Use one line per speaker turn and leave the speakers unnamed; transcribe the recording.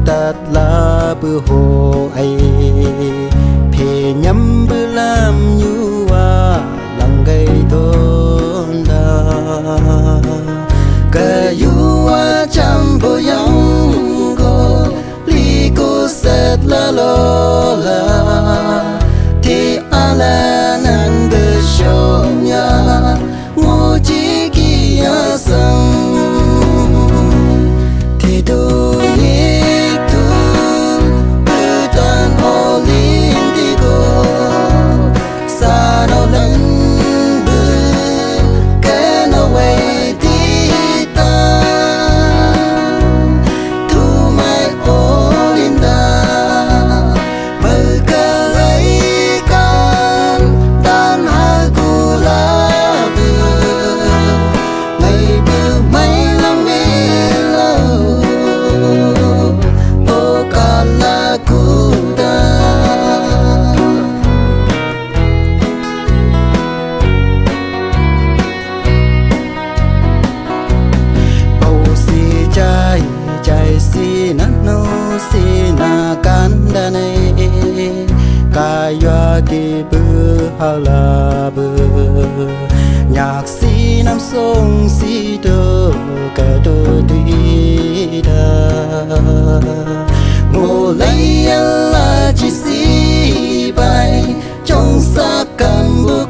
tát la bư hồ ai phê nhắm bư lam như wa lăng gây tôn đà cái yu wa chăm bồ yang go li cô set la lo la thì ala nan bư shom ya ngô chi kia sang thì tu si na no si na can da này ca yoa ki bư ha la bư nhạc si nam sông si đơ cả đơ tuy đa ngô lấy la chỉ si bay trong xa cầm bư